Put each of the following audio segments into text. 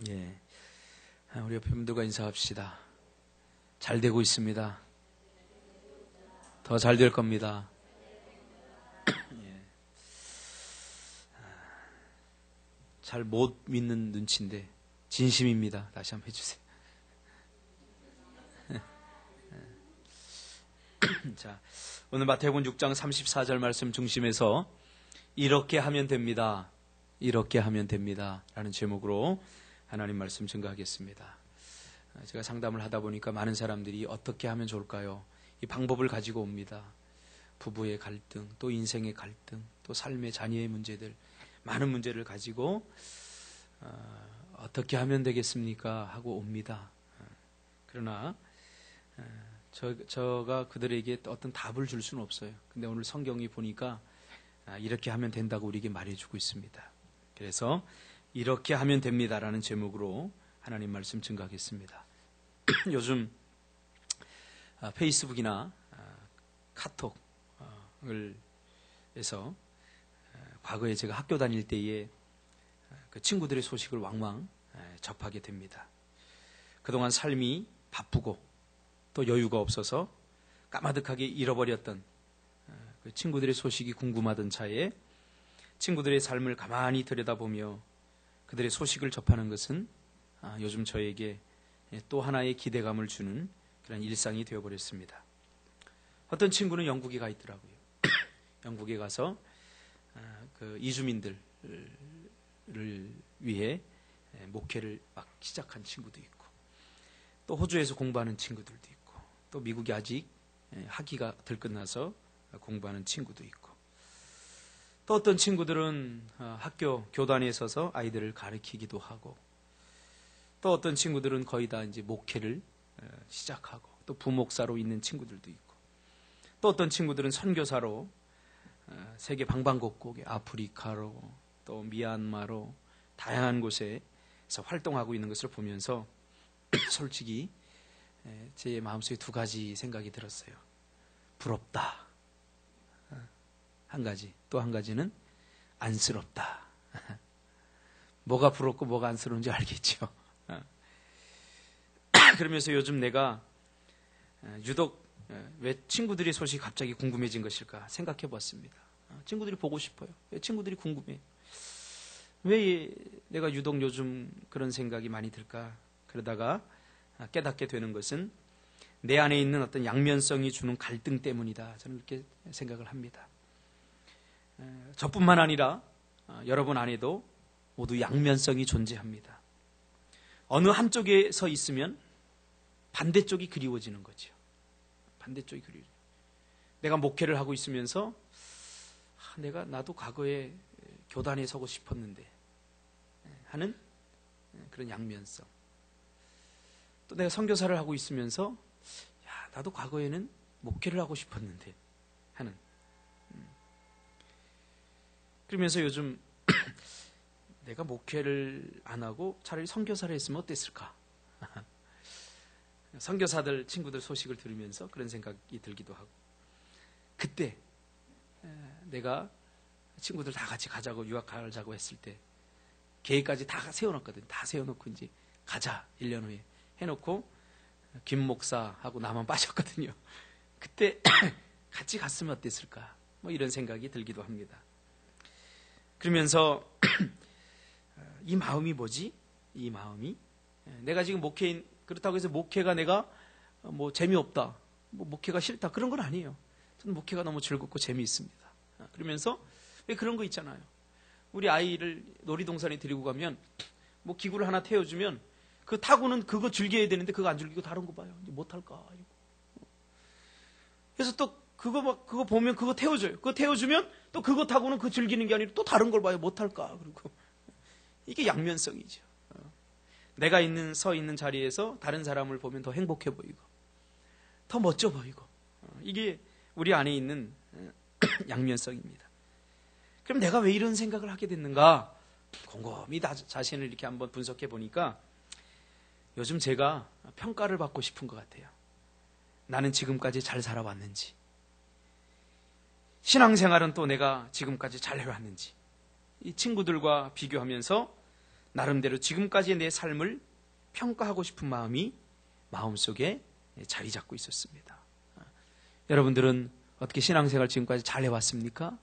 예, 우리 옆에 분들과 인사합시다. 잘 되고 있습니다. 더 잘 될 겁니다. 예. 잘 못 믿는 눈치인데 진심입니다. 다시 한번 해주세요. 자, 오늘 마태복음 6장 34절 말씀 중심에서 이렇게 하면 됩니다. 이렇게 하면 됩니다. 라는 제목으로 하나님 말씀 증거하겠습니다. 제가 상담을 하다 보니까 많은 사람들이 어떻게 하면 좋을까요? 이 방법을 가지고 옵니다. 부부의 갈등, 또 인생의 갈등, 또 삶의 자녀의 문제들, 많은 문제를 가지고 어떻게 하면 되겠습니까? 하고 옵니다. 그러나 저가 그들에게 어떤 답을 줄 수는 없어요. 근데 오늘 성경이 보니까 이렇게 하면 된다고 우리에게 말해주고 있습니다. 그래서 이렇게 하면 됩니다라는 제목으로 하나님 말씀 증거하겠습니다. 요즘 페이스북이나 카톡을 해서 과거에 제가 학교 다닐 때에 그 친구들의 소식을 왕왕 접하게 됩니다. 그동안 삶이 바쁘고 또 여유가 없어서 까마득하게 잃어버렸던 그 친구들의 소식이 궁금하던 차에 친구들의 삶을 가만히 들여다보며 그들의 소식을 접하는 것은 요즘 저에게 또 하나의 기대감을 주는 그런 일상이 되어버렸습니다. 어떤 친구는 영국에 가 있더라고요. 영국에 가서 그 이주민들을 위해 목회를 막 시작한 친구도 있고, 또 호주에서 공부하는 친구들도 있고, 또 미국이 아직 학위가 들끝나서 공부하는 친구도 있고, 또 어떤 친구들은 학교 교단에 서서 아이들을 가르치기도 하고, 또 어떤 친구들은 거의 다 이제 목회를 시작하고, 또 부목사로 있는 친구들도 있고, 또 어떤 친구들은 선교사로 세계 방방곡곡에 아프리카로 또 미얀마로 다양한 곳에서 활동하고 있는 것을 보면서 솔직히 제 마음속에 두 가지 생각이 들었어요. 부럽다. 한 가지. 또 한 가지는 안쓰럽다. 뭐가 부럽고 뭐가 안쓰러운지 알겠죠. 그러면서 요즘 내가 유독 왜 친구들의 소식이 갑자기 궁금해진 것일까 생각해 봤습니다. 친구들이 보고 싶어요. 왜 친구들이 궁금해요? 왜 내가 유독 요즘 그런 생각이 많이 들까? 그러다가 깨닫게 되는 것은 내 안에 있는 어떤 양면성이 주는 갈등 때문이다. 저는 그렇게 생각을 합니다. 저뿐만 아니라 여러분 안에도 모두 양면성이 존재합니다. 어느 한쪽에 서 있으면 반대쪽이 그리워지는 거죠. 반대쪽이 그리워져요. 내가 목회를 하고 있으면서 나도 과거에 교단에 서고 싶었는데 하는 그런 양면성. 또 내가 선교사를 하고 있으면서 나도 과거에는 목회를 하고 싶었는데 하는. 그러면서 요즘 내가 목회를 안 하고 차라리 선교사를 했으면 어땠을까? 선교사들 친구들 소식을 들으면서 그런 생각이 들기도 하고, 그때 내가 친구들 다 같이 가자고 유학 가자고 했을 때 계획까지 다 세워놨거든요. 다 세워놓고 이제 가자 1년 후에 해놓고 김 목사하고 나만 빠졌거든요. 그때 같이 갔으면 어땠을까? 뭐 이런 생각이 들기도 합니다. 그러면서 이 마음이 뭐지? 이 마음이 내가 지금 목회인 그렇다고 해서 목회가 내가 뭐 재미없다, 뭐 목회가 싫다 그런 건 아니에요. 저는 목회가 너무 즐겁고 재미있습니다. 그러면서 왜 그런 거 있잖아요. 우리 아이를 놀이동산에 데리고 가면 뭐 기구를 하나 태워주면 그 타고는 그거 즐겨야 되는데 그거 안 즐기고 다른 거 봐요. 이제 못할까? 그래서 또 그거 보면 그거 태워줘요. 그거 태워주면 또 그거 타고는 그거 즐기는 게 아니라 또 다른 걸 봐요. 못할까? 그리고 이게 양면성이죠. 내가 서 있는 자리에서 다른 사람을 보면 더 행복해 보이고 더 멋져 보이고 이게 우리 안에 있는 양면성입니다. 그럼 내가 왜 이런 생각을 하게 됐는가? 곰곰이 자신을 이렇게 한번 분석해 보니까 요즘 제가 평가를 받고 싶은 것 같아요. 나는 지금까지 잘 살아왔는지, 신앙생활은 또 내가 지금까지 잘 해왔는지, 이 친구들과 비교하면서 나름대로 지금까지의 내 삶을 평가하고 싶은 마음이 마음속에 자리 잡고 있었습니다. 여러분들은 어떻게 신앙생활 지금까지 잘 해왔습니까?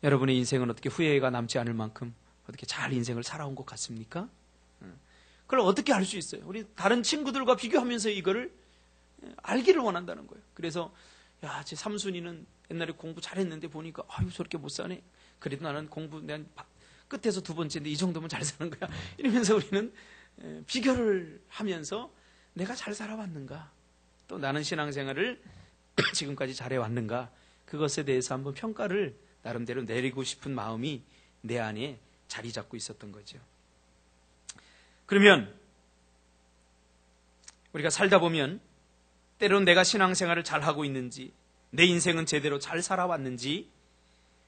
여러분의 인생은 어떻게 후회가 남지 않을 만큼 어떻게 잘 인생을 살아온 것 같습니까? 그걸 어떻게 알 수 있어요? 우리 다른 친구들과 비교하면서 이거를 알기를 원한다는 거예요. 그래서 야, 제 삼순이는 옛날에 공부 잘했는데 보니까 아유 저렇게 못 사네. 그래도 나는 공부 내 끝에서 두 번째인데 이 정도면 잘 사는 거야. 이러면서 우리는 비교를 하면서 내가 잘 살아왔는가, 또 나는 신앙생활을 지금까지 잘해왔는가, 그것에 대해서 한번 평가를 나름대로 내리고 싶은 마음이 내 안에 자리 잡고 있었던 거죠. 그러면 우리가 살다 보면 때로는 내가 신앙생활을 잘하고 있는지, 내 인생은 제대로 잘 살아왔는지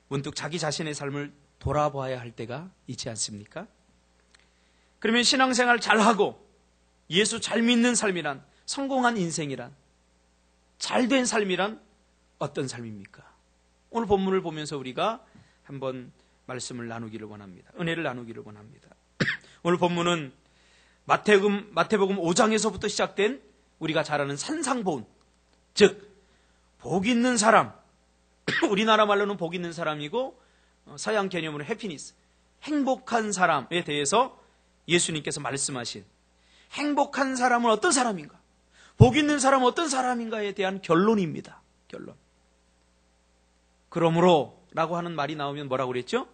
문득 자기 자신의 삶을 돌아봐야 할 때가 있지 않습니까? 그러면 신앙생활 잘하고 예수 잘 믿는 삶이란, 성공한 인생이란, 잘된 삶이란 어떤 삶입니까? 오늘 본문을 보면서 우리가 한번 말씀을 나누기를 원합니다. 은혜를 나누기를 원합니다. 오늘 본문은 마태복음 5장에서부터 시작된 우리가 잘 아는 산상보훈, 즉 복 있는 사람, 우리나라 말로는 복 있는 사람이고 서양 개념으로 해피니스, 행복한 사람에 대해서 예수님께서 말씀하신 행복한 사람은 어떤 사람인가, 복 있는 사람은 어떤 사람인가에 대한 결론입니다. 결론. 그러므로 라고 하는 말이 나오면 뭐라고 그랬죠?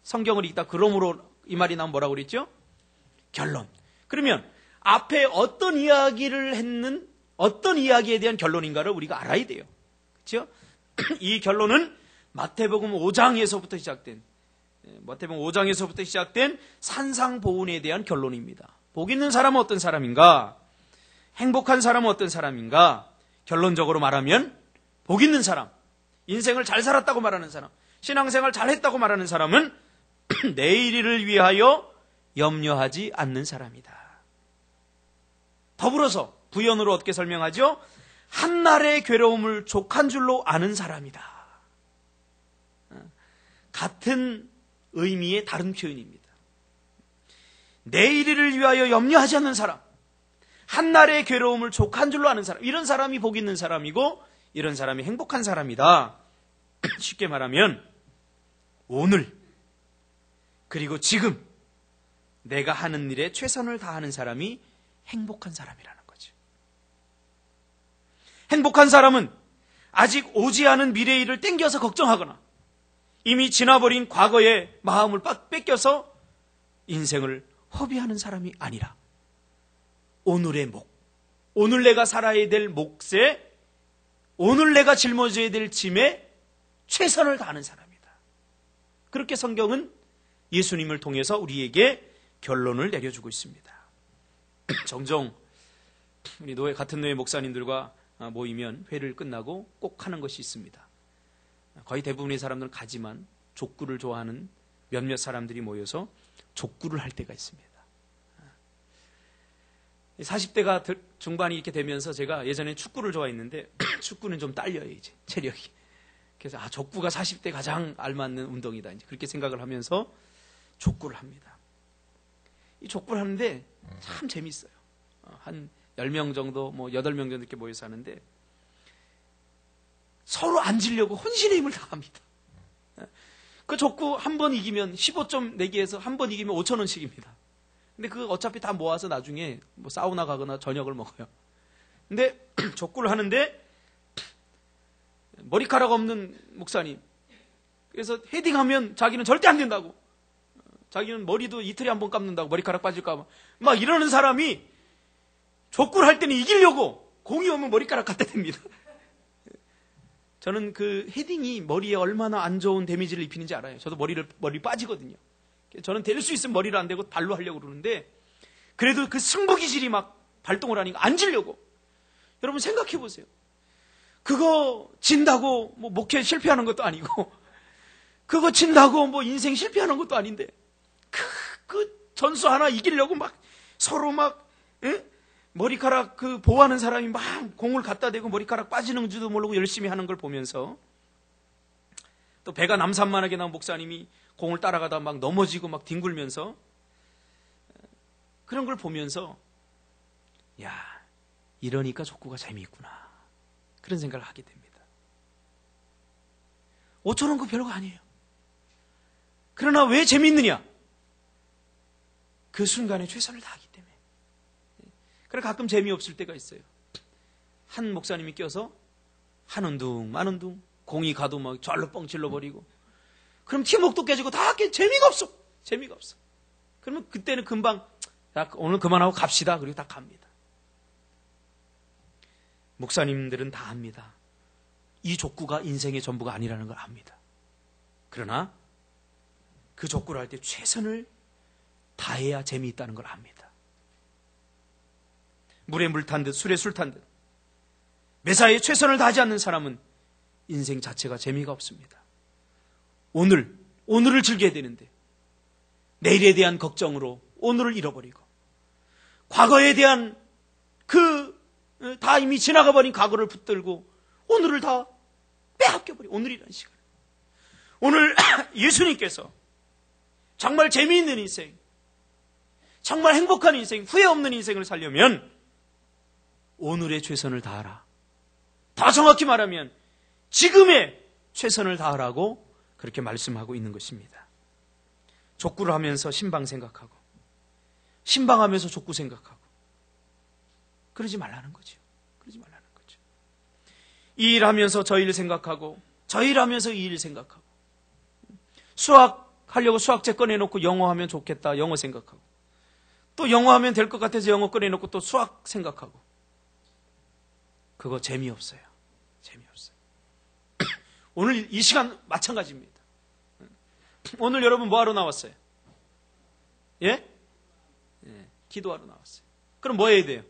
성경을 읽다 그러므로 이 말이 나오면 뭐라고 그랬죠? 결론. 그러면 앞에 어떤 이야기를 했는, 어떤 이야기에 대한 결론인가를 우리가 알아야 돼요. 그렇죠? 이 결론은 마태복음 5장에서부터 시작된 산상보훈에 대한 결론입니다. 복 있는 사람은 어떤 사람인가? 행복한 사람은 어떤 사람인가? 결론적으로 말하면 복 있는 사람, 인생을 잘 살았다고 말하는 사람, 신앙생활 잘했다고 말하는 사람은 내일을 위하여 염려하지 않는 사람이다. 더불어서 부연으로 어떻게 설명하죠? 한날의 괴로움을 족한 줄로 아는 사람이다. 같은 의미의 다른 표현입니다. 내일을 위하여 염려하지 않는 사람, 한날의 괴로움을 족한 줄로 아는 사람, 이런 사람이 복 있는 사람이고 이런 사람이 행복한 사람이다. 쉽게 말하면 오늘 그리고 지금 내가 하는 일에 최선을 다하는 사람이 행복한 사람이라는 거죠. 행복한 사람은 아직 오지 않은 미래의 일을 땡겨서 걱정하거나 이미 지나버린 과거의 마음을 뺏겨서 인생을 허비하는 사람이 아니라 오늘의 목, 오늘 내가 살아야 될 몫에, 오늘 내가 짊어져야 될 짐에 최선을 다하는 사람이다. 그렇게 성경은 예수님을 통해서 우리에게 결론을 내려주고 있습니다. 종종 우리 같은 노예 목사님들과 모이면 회를 끝나고 꼭 하는 것이 있습니다. 거의 대부분의 사람들은 가지만 족구를 좋아하는 몇몇 사람들이 모여서 족구를 할 때가 있습니다. 40대가 중반이 이렇게 되면서 제가 예전에 축구를 좋아했는데 축구는 좀 딸려요, 이제 체력이. 그래서 족구가 40대 가장 알맞는 운동이다, 이제 그렇게 생각을 하면서 족구를 합니다. 이 족구를 하는데 참 재밌어요. 한 10명 정도, 8명 정도 이렇게 모여서 하는데 서로 안 지려고 혼신의 힘을 다합니다. 그 족구 한 번 이기면 15점 내기해서 한 번 이기면 5,000원씩입니다. 근데 그거 어차피 다 모아서 나중에 사우나 가거나 저녁을 먹어요. 근데 족구를 하는데 머리카락 없는 목사님, 그래서 헤딩하면 자기는 절대 안 된다고, 자기는 머리도 이틀에 한 번 감는다고, 머리카락 빠질까 봐 막 이러는 사람이 족구를 할 때는 이기려고 공이 오면 머리카락 갖다 댑니다. 저는 그 헤딩이 머리에 얼마나 안 좋은 데미지를 입히는지 알아요. 저도 머리 빠지거든요. 저는 될 수 있으면 머리를 안 대고 발로 하려고 그러는데, 그래도 그 승부기질이 막 발동을 하니까 안 지려고. 여러분 생각해 보세요. 그거 진다고 목회 실패하는 것도 아니고, 그거 진다고 인생 실패하는 것도 아닌데, 그 전수 하나 이기려고 막 서로 막, 머리카락 보호하는 사람이 막 공을 갖다 대고 머리카락 빠지는 줄도 모르고 열심히 하는 걸 보면서, 또 배가 남산만하게 나온 목사님이 공을 따라가다 막 넘어지고 막 뒹굴면서 그런 걸 보면서 야, 이러니까 족구가 재미있구나. 그런 생각을 하게 됩니다. 5천 원 그 별거 아니에요. 그러나 왜 재미있느냐? 그 순간에 최선을 다하기 때문에. 그래 가끔 재미없을 때가 있어요. 한 목사님이 껴서 한 운동, 만 운동, 공이 가도 막 절로 뻥 질러버리고, 그럼 팀워크도 깨지고 다 재미가 없어. 재미가 없어. 그러면 그때는 금방 야, 오늘 그만하고 갑시다. 그리고 다 갑니다. 목사님들은 다 압니다. 이 족구가 인생의 전부가 아니라는 걸 압니다. 그러나 그 족구를 할 때 최선을 다해야 재미있다는 걸 압니다. 물에 물 탄 듯 술에 술 탄 듯 매사에 최선을 다하지 않는 사람은 인생 자체가 재미가 없습니다. 오늘을 즐겨야 되는데 내일에 대한 걱정으로 오늘을 잃어버리고, 과거에 대한 다 이미 지나가 버린 과거를 붙들고 오늘을 다 빼앗겨버려. 오늘이라는 시간. 오늘 예수님께서 정말 재미있는 인생, 정말 행복한 인생, 후회 없는 인생을 살려면 오늘의 최선을 다하라. 더 정확히 말하면 지금의 최선을 다하라고 그렇게 말씀하고 있는 것입니다. 족구를 하면서 신방 생각하고, 신방하면서 족구 생각하고, 그러지 말라는 거죠. 그러지 말라는 거죠. 이 일하면서 저 일 생각하고, 저 일하면서 이 일 생각하고, 수학 하려고 수학제 꺼내놓고 영어 하면 좋겠다, 영어 생각하고, 또 영어 하면 될 것 같아서 영어 꺼내놓고 또 수학 생각하고, 그거 재미없어요. 재미없어요. 오늘 이 시간 마찬가지입니다. 오늘 여러분 뭐 하러 나왔어요? 예? 기도하러 나왔어요. 그럼 뭐 해야 돼요?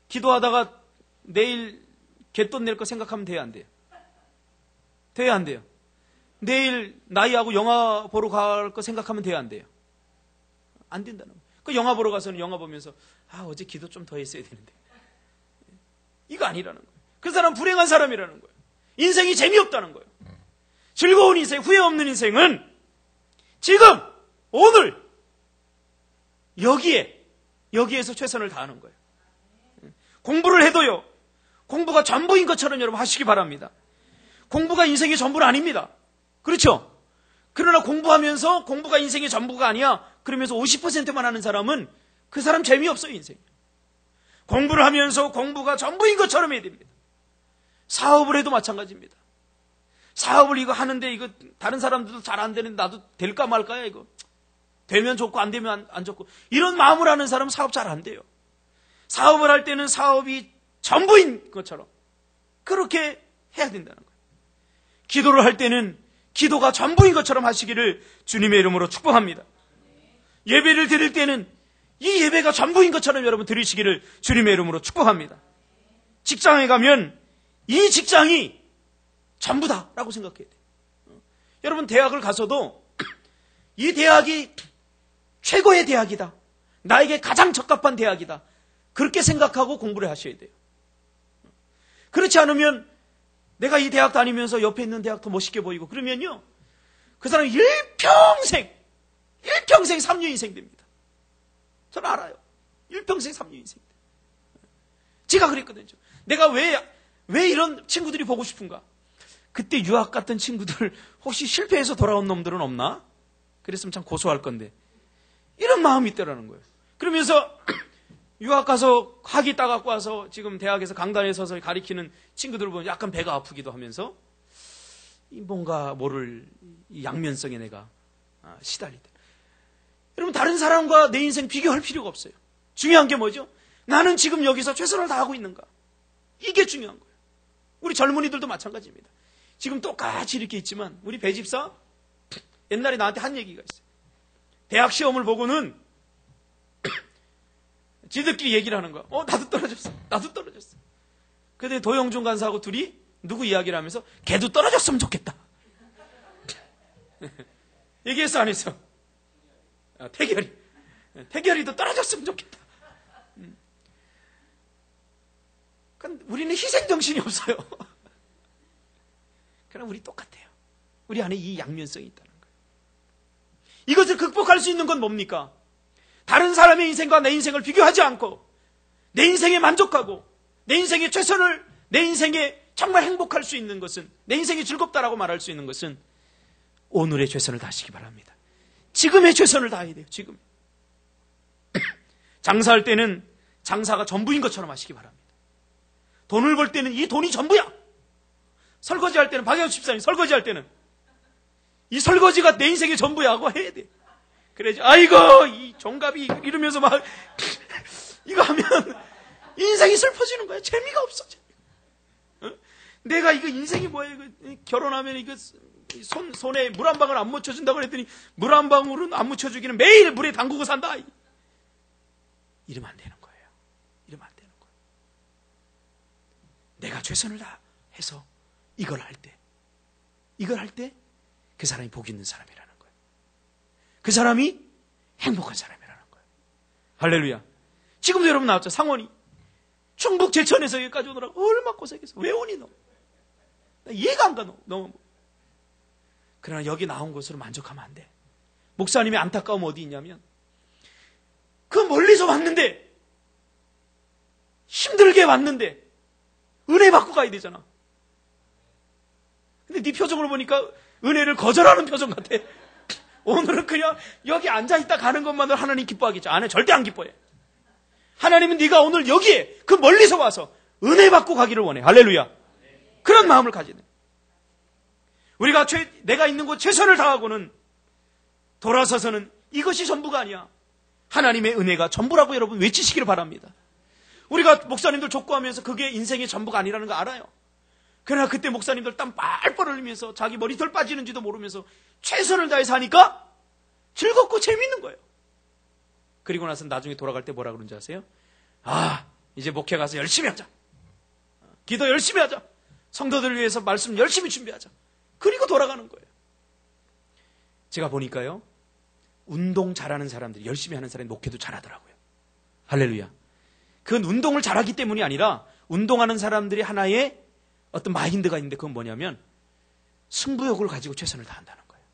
기도하다가 내일 갯돈 낼 거 생각하면 돼요, 안 돼요? 돼요, 안 돼요? 내일 나이하고 영화 보러 갈 거 생각하면 돼요, 안 돼요? 안 된다는 거예요. 그 영화 보러 가서는 영화 보면서 어제 기도 좀 더 했어야 되는데, 이거 아니라는 거예요. 그 사람 불행한 사람이라는 거예요. 인생이 재미없다는 거예요. 즐거운 인생, 후회 없는 인생은 지금, 오늘, 여기에서 최선을 다하는 거예요. 공부를 해도요, 공부가 전부인 것처럼 여러분 하시기 바랍니다. 공부가 인생의 전부는 아닙니다. 그렇죠? 그러나 공부하면서 공부가 인생의 전부가 아니야, 그러면서 50%만 하는 사람은 그 사람 재미없어요, 인생. 공부를 하면서 공부가 전부인 것처럼 해야 됩니다. 사업을 해도 마찬가지입니다. 사업을 이거 하는데 이거 다른 사람들도 잘 안 되는데 나도 될까 말까야, 이거. 되면 좋고 안 되면 안 좋고, 이런 마음을 하는 사람은 사업 잘 안 돼요. 사업을 할 때는 사업이 전부인 것처럼 그렇게 해야 된다는 거예요. 기도를 할 때는 기도가 전부인 것처럼 하시기를 주님의 이름으로 축복합니다. 예배를 드릴 때는 이 예배가 전부인 것처럼 여러분 드리시기를 주님의 이름으로 축복합니다. 직장에 가면 이 직장이 전부다라고 생각해야 돼요. 여러분 대학을 가서도 이 대학이 최고의 대학이다, 나에게 가장 적합한 대학이다, 그렇게 생각하고 공부를 하셔야 돼요. 그렇지 않으면 내가 이 대학 다니면서 옆에 있는 대학 더 멋있게 보이고 그러면요, 그 사람이 일평생 3류 인생 됩니다. 저는 알아요. 일평생 3류 인생. 제가 그랬거든요. 내가 왜 이런 친구들이 보고 싶은가? 그때 유학 갔던 친구들 혹시 실패해서 돌아온 놈들은 없나? 그랬으면 참 고소할 건데, 이런 마음이 있더라는 거예요. 그러면서 유학 가서 학위 따갖고 와서 지금 대학에서 강단에 서서 가리키는 친구들을 보면 약간 배가 아프기도 하면서 뭔가 모를 이 양면성에 내가 시달리다. 여러분 다른 사람과 내 인생 비교할 필요가 없어요. 중요한 게 뭐죠? 나는 지금 여기서 최선을 다하고 있는가? 이게 중요한 거예요. 우리 젊은이들도 마찬가지입니다. 지금 똑같이 이렇게 있지만 우리 배집사 옛날에 나한테 한 얘기가 있어요. 대학 시험을 보고는 지들끼리 얘기를 하는 거야. 나도 떨어졌어. 근데 도영준 간사하고 둘이 누구 이야기를 하면서 걔도 떨어졌으면 좋겠다. 얘기했어, 안 했어? 태결이도 떨어졌으면 좋겠다. 그러니까 우리는 희생정신이 없어요. 그럼 우리 똑같아요. 우리 안에 이 양면성이 있다는 거예요. 이것을 극복할 수 있는 건 뭡니까? 다른 사람의 인생과 내 인생을 비교하지 않고 내 인생에 만족하고 내 인생에 최선을, 내 인생에 정말 행복할 수 있는 것은, 내 인생이 즐겁다라고 말할 수 있는 것은 오늘의 최선을 다하시기 바랍니다. 지금의 최선을 다해야 돼요. 지금. 장사할 때는 장사가 전부인 것처럼 하시기 바랍니다. 돈을 벌 때는 이 돈이 전부야. 설거지할 때는, 박영수 집사님 설거지할 때는 이 설거지가 내 인생의 전부야 하고 해야 돼. 그래야지, 아이고 이 종갑이 이러면서 막 이거 하면 인생이 슬퍼지는 거야. 재미가 없어. 어? 내가 이거 인생이 뭐야. 이거 결혼하면 이거 손에 물 한 방울 안 묻혀준다고 그랬더니 물 한 방울은 안 묻혀주기는 매일 물에 담그고 산다. 이러면 안 되는 거예요. 이러면 안 되는 거예요. 내가 최선을 다해서 이걸 할 때 그 사람이 복 있는 사람이라는 거예요. 그 사람이 행복한 사람이라는 거예요. 할렐루야. 지금도 여러분 나왔죠. 상원이 충북 제천에서 여기까지 오느라고 얼마나 고생했어. 왜 오니 너? 나 이해가 안 가. 너무. 그러나 여기 나온 것으로 만족하면 안 돼. 목사님의 안타까움 어디 있냐면, 그 멀리서 왔는데, 힘들게 왔는데 은혜 받고 가야 되잖아. 근데 네 표정을 보니까 은혜를 거절하는 표정 같아. 오늘은 그냥 여기 앉아있다 가는 것만으로 하나님 기뻐하겠죠. 안 해. 절대 안 기뻐해. 하나님은 네가 오늘 여기에 그 멀리서 와서 은혜 받고 가기를 원해. 할렐루야. 그런 마음을 가지는. 우리가 내가 있는 곳 최선을 다하고는 돌아서서는 이것이 전부가 아니야. 하나님의 은혜가 전부라고 여러분 외치시기를 바랍니다. 우리가 목사님들 족구하면서 그게 인생의 전부가 아니라는 거 알아요. 그러나 그때 목사님들 땀 뻘뻘 흘리면서 자기 머리털 빠지는지도 모르면서 최선을 다해서 하니까 즐겁고 재밌는 거예요. 그리고 나서 나중에 돌아갈 때 뭐라 그런지 아세요? 아, 이제 목회 가서 열심히 하자. 기도 열심히 하자. 성도들을 위해서 말씀 열심히 준비하자. 그리고 돌아가는 거예요. 제가 보니까요, 운동 잘하는 사람들이, 열심히 하는 사람이 목회도 잘하더라고요. 할렐루야. 그건 운동을 잘하기 때문이 아니라 운동하는 사람들이 하나의 어떤 마인드가 있는데, 그건 뭐냐면 승부욕을 가지고 최선을 다한다는 거예요.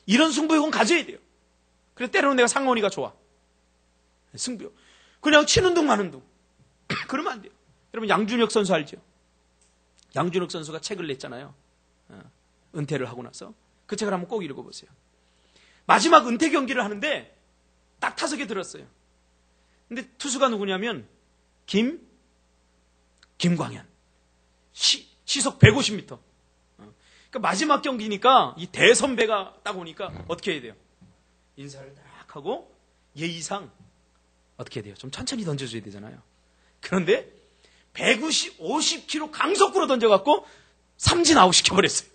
이런 승부욕은 가져야 돼요. 그래서 때로는 내가 상원이가 좋아. 승부욕. 그냥 치는 둥 마는 둥. 그러면 안 돼요. 여러분 양준혁 선수 알죠? 양준혁 선수가 책을 냈잖아요. 은퇴를 하고 나서. 그 책을 한번 꼭 읽어보세요. 마지막 은퇴 경기를 하는데 딱 타석에 들었어요. 근데 투수가 누구냐면 김광현. 시속 150m. 그러니까 마지막 경기니까 이 대선배가 딱 오니까 어떻게 해야 돼요? 인사를 딱 하고 예의상 어떻게 해야 돼요? 좀 천천히 던져줘야 되잖아요. 그런데 50km 강속구로 던져갖고 삼진 아웃 시켜버렸어요.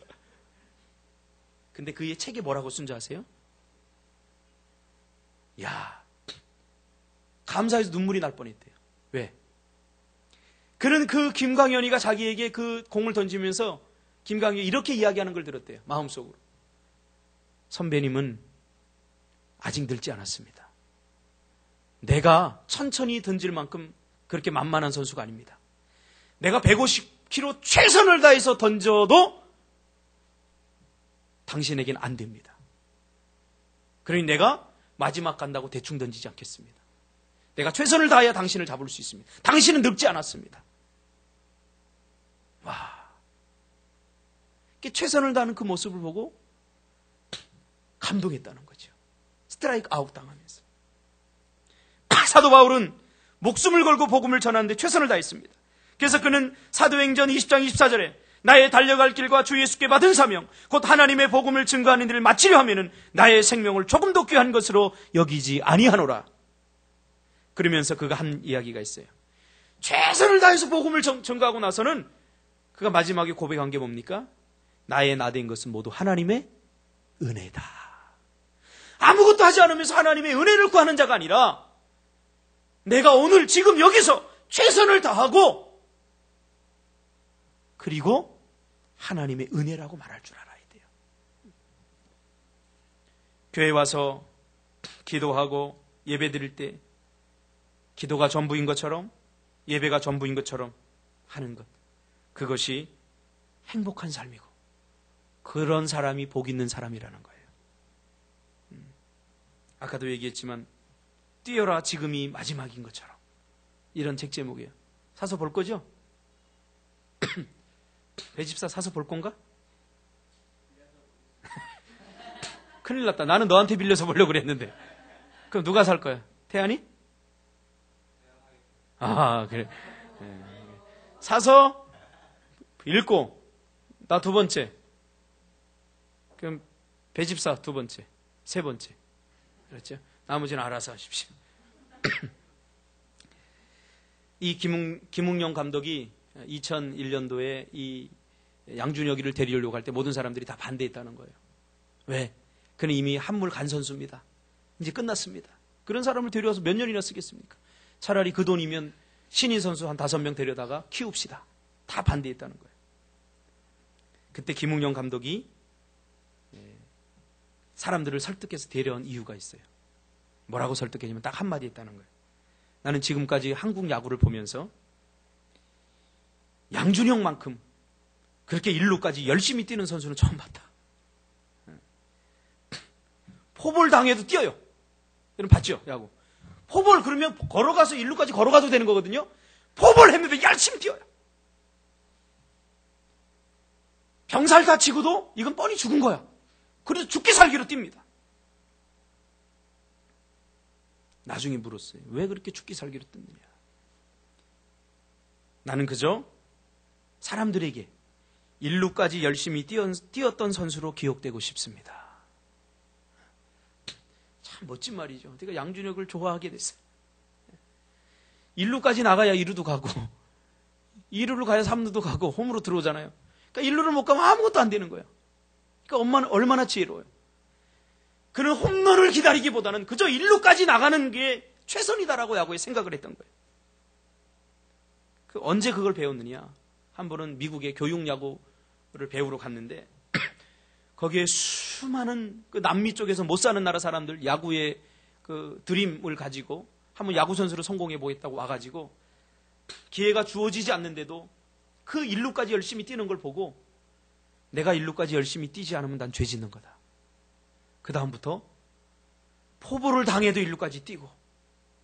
근데 그의 책에 뭐라고 쓴 줄 아세요? 야, 감사해서 눈물이 날 뻔했대요. 왜? 그는 그 김광현이가 자기에게 그 공을 던지면서 김광현이 이렇게 이야기하는 걸 들었대요. 마음속으로. 선배님은 아직 늙지 않았습니다. 내가 천천히 던질 만큼 그렇게 만만한 선수가 아닙니다. 내가 150km 최선을 다해서 던져도 당신에겐 안 됩니다. 그러니 내가 마지막 간다고 대충 던지지 않겠습니다. 내가 최선을 다해야 당신을 잡을 수 있습니다. 당신은 늙지 않았습니다. 와, 최선을 다하는 그 모습을 보고 감동했다는 거죠. 스트라이크 아웃 당하면서. 사도 바울은 목숨을 걸고 복음을 전하는데 최선을 다했습니다. 그래서 그는 사도행전 20장 24절에 나의 달려갈 길과 주 예수께 받은 사명 곧 하나님의 복음을 증거하는 일을 마치려 하면은 나의 생명을 조금도 귀한 것으로 여기지 아니하노라. 그러면서 그가 한 이야기가 있어요. 최선을 다해서 복음을 전가하고 나서는 그가 마지막에 고백한 게 뭡니까? 나의 나된 것은 모두 하나님의 은혜다. 아무것도 하지 않으면서 하나님의 은혜를 구하는 자가 아니라 내가 오늘 지금 여기서 최선을 다하고 그리고 하나님의 은혜라고 말할 줄 알아야 돼요. 교회 와서 기도하고 예배 드릴 때 기도가 전부인 것처럼 예배가 전부인 것처럼 하는 것, 그것이 행복한 삶이고 그런 사람이 복 있는 사람이라는 거예요. 아까도 얘기했지만 뛰어라 지금이 마지막인 것처럼. 이런 책 제목이에요. 사서 볼 거죠? 배집사 사서 볼 건가? 큰일 났다. 나는 너한테 빌려서 보려고 그랬는데. 그럼 누가 살 거야? 태안이? 아, 그래. 사서 읽고 나 두 번째. 그럼 배집사 두 번째. 세 번째. 그렇죠? 나머지는 알아서 하십시오. 이 김웅영 감독이 2001년도에 이 양준혁이를 데리려고 할 때 모든 사람들이 다 반대했다는 거예요. 왜? 그는 이미 한물 간 선수입니다. 이제 끝났습니다. 그런 사람을 데려와서 몇 년이나 쓰겠습니까? 차라리 그 돈이면 신인 선수 한 5명 데려다가 키웁시다. 다 반대했다는 거예요. 그때 김웅영 감독이 사람들을 설득해서 데려온 이유가 있어요. 뭐라고 설득했냐면 딱 한마디 했다는 거예요. 나는 지금까지 한국 야구를 보면서 양준혁만큼 그렇게 일루까지 열심히 뛰는 선수는 처음 봤다. 포볼 당해도 뛰어요. 여러분 봤죠? 야구. 포볼 그러면 걸어가서 일루까지 걸어가도 되는 거거든요. 포볼 했는데 열심히 뛰어요. 병살 다치고도 이건 뻔히 죽은 거야. 그래서 죽기 살기로 뜁니다. 나중에 물었어요. 왜 그렇게 죽기 살기로 뛰느냐. 나는 그저 사람들에게 일루까지 열심히 뛰었던 선수로 기억되고 싶습니다. 참 멋진 말이죠. 내가 양준혁을 좋아하게 됐어요. 1루까지 나가야 2루도 가고 2루를 가야 3루도 가고 홈으로 들어오잖아요. 그러니까 1루를 못 가면 아무것도 안 되는 거예요. 그러니까 엄마는 얼마나 지혜로워요. 그는 홈런을 기다리기보다는 그저 1루까지 나가는 게 최선이다라고 야구에 생각을 했던 거예요. 언제 그걸 배웠느냐. 한 번은 미국의 교육야구를 배우러 갔는데 거기에 수많은 그 남미 쪽에서 못 사는 나라 사람들 야구의 그 드림을 가지고 한번 야구 선수로 성공해 보겠다고 와가지고 기회가 주어지지 않는데도 그 1루까지 열심히 뛰는 걸 보고 내가 1루까지 열심히 뛰지 않으면 난 죄 짓는 거다. 그 다음부터 포볼을 당해도 1루까지 뛰고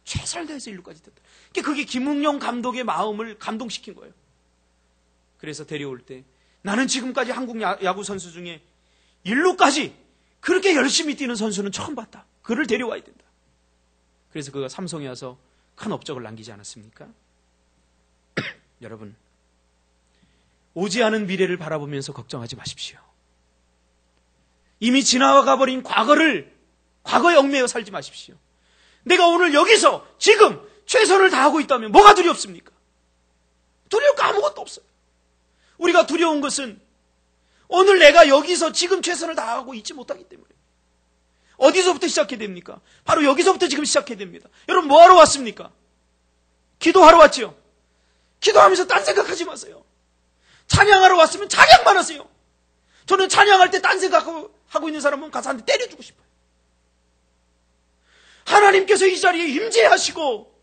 최선을 다해서 1루까지 뛰었다. 그게 김웅영 감독의 마음을 감동시킨 거예요. 그래서 데려올 때 나는 지금까지 한국 야구 선수 중에 1루까지 그렇게 열심히 뛰는 선수는 처음 봤다. 그를 데려와야 된다. 그래서 그가 삼성에 와서 큰 업적을 남기지 않았습니까? 여러분, 오지 않은 미래를 바라보면서 걱정하지 마십시오. 이미 지나가 버린 과거에 얽매여 살지 마십시오. 내가 오늘 여기서 지금 최선을 다하고 있다면 뭐가 두렵습니까? 두려울 거 아무것도 없어요. 우리가 두려운 것은 오늘 내가 여기서 지금 최선을 다하고 있지 못하기 때문에. 어디서부터 시작해야 됩니까? 바로 여기서부터 지금 시작해야 됩니다. 여러분 뭐하러 왔습니까? 기도하러 왔죠? 기도하면서 딴 생각하지 마세요. 찬양하러 왔으면 찬양만 하세요. 저는 찬양할 때 딴 생각하고 있는 사람은 가서 한 대 때려주고 싶어요. 하나님께서 이 자리에 임재하시고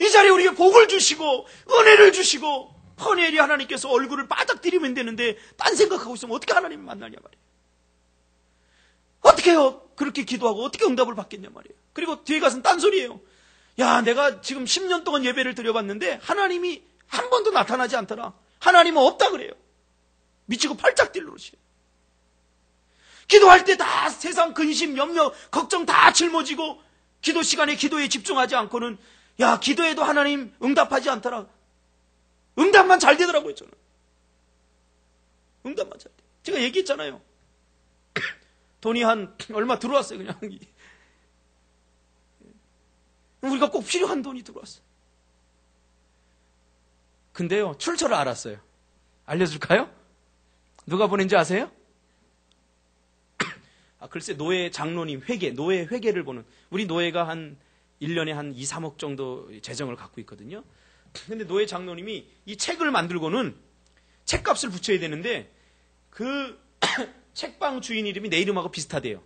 이 자리에 우리에게 복을 주시고 은혜를 주시고 퍼니엘이 하나님께서 얼굴을 바닥 들이면 되는데 딴 생각하고 있으면 어떻게 하나님 만나냐 말이에요. 어떻게 해요? 그렇게 기도하고 어떻게 응답을 받겠냐 말이에요. 그리고 뒤에 가서는 딴소리예요. 야, 내가 지금 10년 동안 예배를 드려봤는데 하나님이 한 번도 나타나지 않더라. 하나님은 없다 그래요. 미치고 팔짝 뛸 노릇이에요. 기도할 때 다 세상 근심, 염려, 걱정 다 짊어지고 기도 시간에 기도에 집중하지 않고는 야, 기도해도 하나님 응답하지 않더라. 응답만 잘 되더라고요, 저는. 응답만 잘 돼. 제가 얘기했잖아요. 돈이 한 얼마 들어왔어요, 그냥. 우리가 꼭 필요한 돈이 들어왔어요. 근데요, 출처를 알았어요. 알려줄까요? 누가 보낸지 아세요? 글쎄, 노예 장로님 회계, 노예 회계를 보는, 우리 노예가 한 1년에 한 2, 3억 정도 재정을 갖고 있거든요. 근데 노예 장로님이 이 책을 만들고는 책값을 붙여야 되는데 그 책방 주인 이름이 내 이름하고 비슷하대요.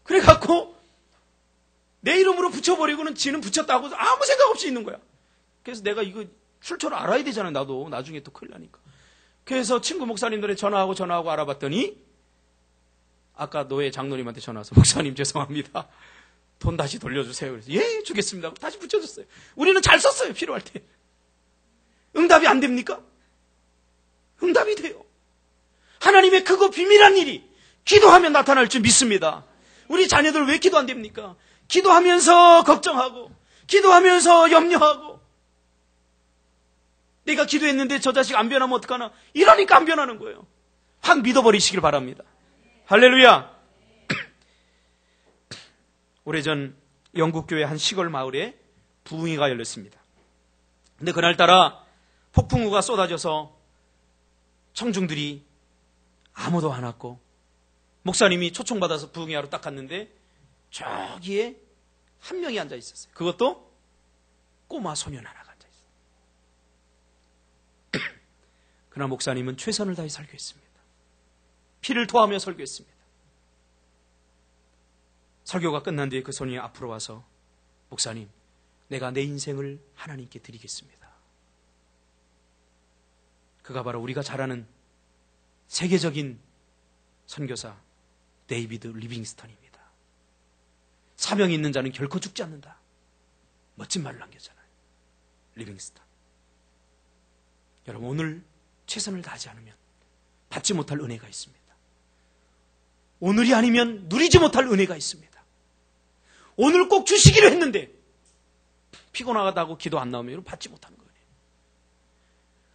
그래갖고 내 이름으로 붙여버리고는 지는 붙였다고 아무 생각 없이 있는 거야. 그래서 내가 이거 출처를 알아야 되잖아요. 나도 나중에 또 큰일 나니까. 그래서 친구 목사님들에 전화하고 알아봤더니 아까 노예 장로님한테 전화 와서 목사님 죄송합니다. 돈 다시 돌려주세요. 그래서 예, 주겠습니다. 다시 붙여줬어요. 우리는 잘 썼어요. 필요할 때. 응답이 안 됩니까? 응답이 돼요. 하나님의 크고 비밀한 일이 기도하면 나타날 줄 믿습니다. 우리 자녀들 왜 기도 안 됩니까? 기도하면서 걱정하고 기도하면서 염려하고 내가 기도했는데 저 자식 안 변하면 어떡하나? 이러니까 안 변하는 거예요. 확 믿어버리시길 바랍니다. 할렐루야. 오래전 영국교회 한 시골 마을에 부흥회가 열렸습니다. 근데 그날따라 폭풍우가 쏟아져서 청중들이 아무도 안 왔고 목사님이 초청받아서 부흥회하러 딱 갔는데 저기에 한 명이 앉아 있었어요. 그것도 꼬마 소년 하나가 앉아 있어요. 그러나 목사님은 최선을 다해 설교했습니다. 피를 토하며 설교했습니다. 설교가 끝난 뒤에 그 소년이 앞으로 와서 목사님, 내가 내 인생을 하나님께 드리겠습니다. 그가 바로 우리가 잘 아는 세계적인 선교사 데이비드 리빙스턴입니다. 사명이 있는 자는 결코 죽지 않는다. 멋진 말을 남겼잖아요. 리빙스턴. 여러분, 오늘 최선을 다하지 않으면 받지 못할 은혜가 있습니다. 오늘이 아니면 누리지 못할 은혜가 있습니다. 오늘 꼭 주시기로 했는데 피곤하다고 기도 안 나오면 받지 못하는 거예요.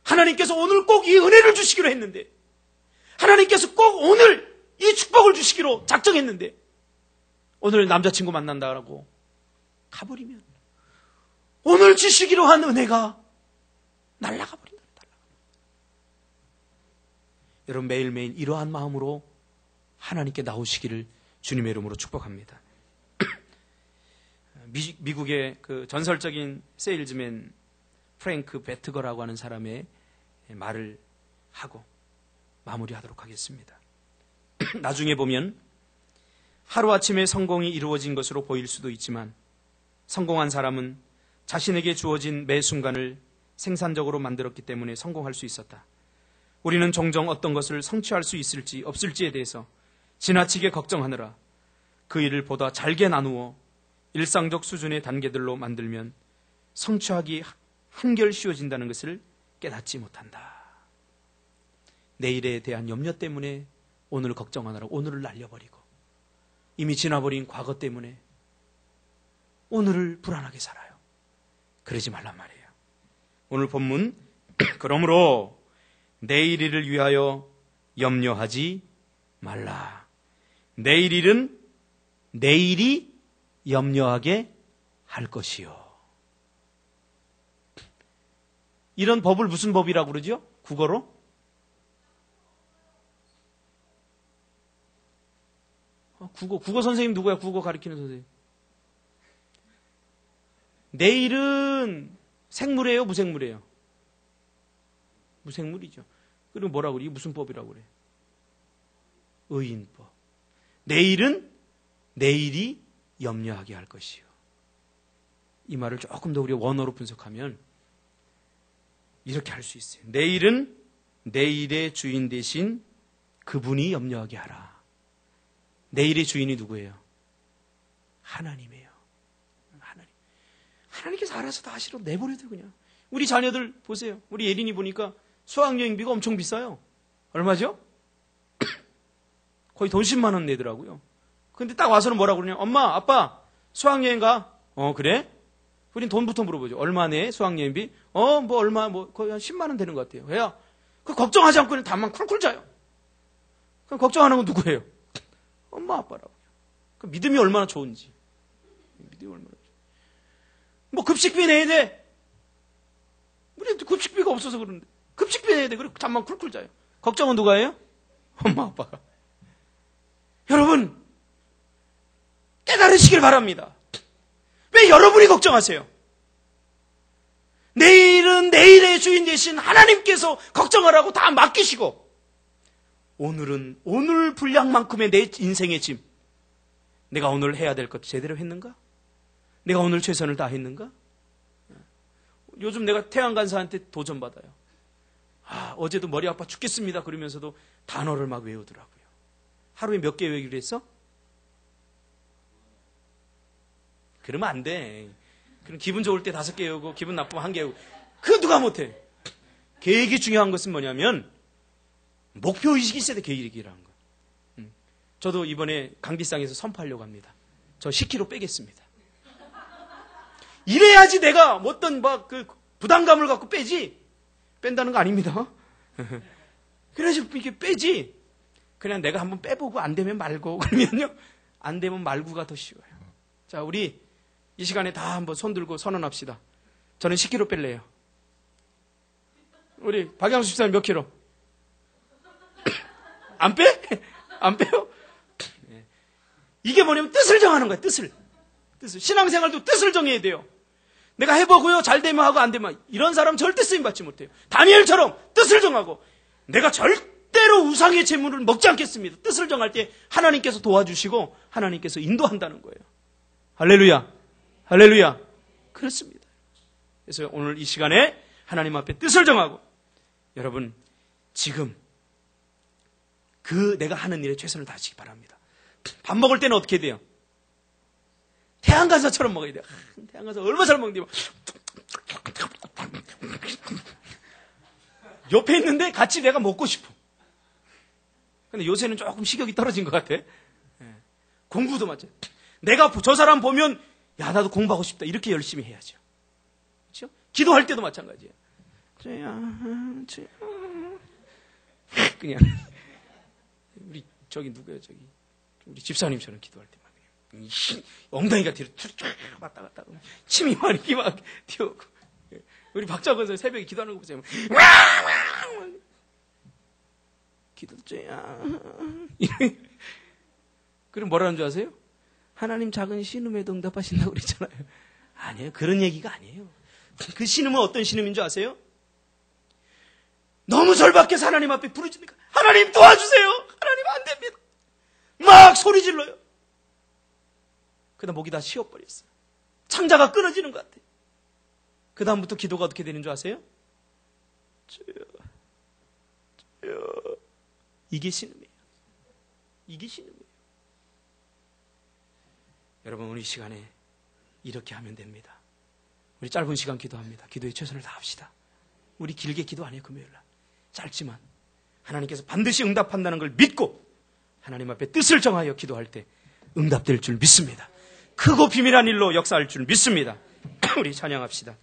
하나님께서 오늘 꼭 이 은혜를 주시기로 했는데 하나님께서 꼭 오늘 이 축복을 주시기로 작정했는데 오늘 남자친구 만난다라고 가버리면 오늘 주시기로 한 은혜가 날아가 버린다. 여러분, 매일매일 이러한 마음으로 하나님께 나오시기를 주님의 이름으로 축복합니다. 미국의 그 전설적인 세일즈맨 프랭크 베트거라고 하는 사람의 말을 하고 마무리하도록 하겠습니다. 나중에 보면 하루아침에 성공이 이루어진 것으로 보일 수도 있지만 성공한 사람은 자신에게 주어진 매 순간을 생산적으로 만들었기 때문에 성공할 수 있었다. 우리는 종종 어떤 것을 성취할 수 있을지 없을지에 대해서 지나치게 걱정하느라 그 일을 보다 잘게 나누어 일상적 수준의 단계들로 만들면 성취하기 한결 쉬워진다는 것을 깨닫지 못한다. 내일에 대한 염려 때문에 오늘을 걱정하느라 오늘을 날려버리고 이미 지나버린 과거 때문에 오늘을 불안하게 살아요. 그러지 말란 말이에요. 오늘 본문 그러므로 내일 일을 위하여 염려하지 말라. 내일 일은 내일이 염려하게 할 것이요. 이런 법을 무슨 법이라고 그러죠? 국어로? 국어 선생님 누구야? 국어 가르치는 선생님. 내일은 생물이에요? 무생물이에요? 무생물이죠. 그럼 뭐라고 그래? 이게 무슨 법이라고 그래? 의인법. 내일은 내일이 염려하게 할 것이요. 이 말을 조금 더 우리가 원어로 분석하면 이렇게 할 수 있어요. 내일은 내일의 주인 대신 그분이 염려하게 하라. 내일의 주인이 누구예요? 하나님이에요. 하나님께서 알아서 다 하시러 내버려둬 그냥. 우리 자녀들 보세요. 우리 예린이 보니까 수학여행비가 엄청 비싸요. 얼마죠? 거의 돈 10만 원 내더라고요. 근데 딱 와서는 뭐라고 그러냐? 엄마, 아빠, 수학여행 가? 그래? 우린 돈부터 물어보죠. 얼마 내 수학여행비? 뭐 얼마, 거의 한 10만 원 되는 것 같아요. 야, 그 걱정하지 않고 그냥 담만 쿨쿨 자요. 그럼 걱정하는 건 누구예요? 엄마, 아빠라고요. 그 믿음이 얼마나 좋은지. 믿음이 얼마나 좋은지. 뭐 급식비 내야 돼. 우리 급식비가 없어서 그러는데. 급식비 내야 돼. 그리고 잠만 쿨쿨 자요. 걱정은 누가 해요? 엄마, 아빠가. 여러분, 깨달으시길 바랍니다. 왜 여러분이 걱정하세요? 내일은 내일의 주인 되신 하나님께서 걱정하라고 다 맡기시고 오늘은 오늘 분량만큼의 내 인생의 짐. 내가 오늘 해야 될 것 제대로 했는가? 내가 오늘 최선을 다했는가? 요즘 내가 태양 간사한테 도전받아요. 어제도 머리 아파 죽겠습니다. 그러면서도 단어를 막 외우더라고요. 하루에 몇 개 외우기로 했어? 그러면 안 돼. 그럼 기분 좋을 때 5개 외우고 기분 나쁘면 1개 외우고. 그거 누가 못해. 계획이 중요한 것은 뭐냐면 목표의식이 있어야 돼. 계획이라는 거. 저도 이번에 강비상에서 선포하려고 합니다. 저 10kg 빼겠습니다. 이래야지 내가 어떤 그 부담감을 갖고 빼지. 뺀다는 거 아닙니다. 그래서 이렇게 빼지. 그냥 내가 한번 빼보고 안 되면 말고. 그러면요. 안 되면 말고가 더 쉬워요. 자, 우리 이 시간에 다 한번 손 들고 선언합시다. 저는 10kg 뺄래요. 우리 박양수 집사님 몇 킬로? 안 빼? 안 빼요? 이게 뭐냐면 뜻을 정하는 거예요. 뜻을. 신앙생활도 뜻을 정해야 돼요. 내가 해보고요. 잘 되면 하고 안 되면. 이런 사람 절대 쓰임받지 못해요. 다니엘처럼 뜻을 정하고 내가 절대로 우상의 재물을 먹지 않겠습니다. 뜻을 정할 때 하나님께서 도와주시고 하나님께서 인도한다는 거예요. 할렐루야. 할렐루야. 그렇습니다. 그래서 오늘 이 시간에 하나님 앞에 뜻을 정하고 여러분 지금 내가 하는 일에 최선을 다하시기 바랍니다. 밥 먹을 때는 어떻게 돼요? 태양간사처럼 먹어야 돼요. 태양간사 얼마나 잘 먹는데 옆에 있는데 같이 내가 먹고 싶어. 근데 요새는 조금 식욕이 떨어진 것 같아. 공부도 맞죠. 내가 저 사람 보면 야 나도 공부하고 싶다. 이렇게 열심히 해야죠. 그렇죠? 기도할 때도 마찬가지예요. 그냥 우리 저기 누구예요? 저기 우리 집사님처럼 기도할 때만 그냥 엉덩이가 뒤로 툭 왔다 갔다 침이 막 이렇게 막 튀어오고 우리 박자건서 새벽에 기도하는 거 보세요. 기도줘야. 그럼 뭐라는 줄 아세요? 하나님 작은 신음에도 응답하신다고 그랬잖아요. 아니에요. 그런 얘기가 아니에요. 그 신음은 어떤 신음인 줄 아세요? 너무 절박해서 하나님 앞에 부르짖으니까 하나님 도와주세요. 하나님 안 됩니다. 막 소리 질러요. 그다음 목이 다 쉬어버렸어요. 창자가 끊어지는 것 같아요. 그 다음부터 기도가 어떻게 되는 줄 아세요? 주여. 이게 신음이에요. 이게 신음이에요. 여러분 우리 시간에 이렇게 하면 됩니다. 우리 짧은 시간 기도합니다. 기도에 최선을 다합시다. 우리 길게 기도 안 해요. 금요일날. 짧지만 하나님께서 반드시 응답한다는 걸 믿고 하나님 앞에 뜻을 정하여 기도할 때 응답될 줄 믿습니다. 크고 비밀한 일로 역사할 줄 믿습니다. 우리 찬양합시다.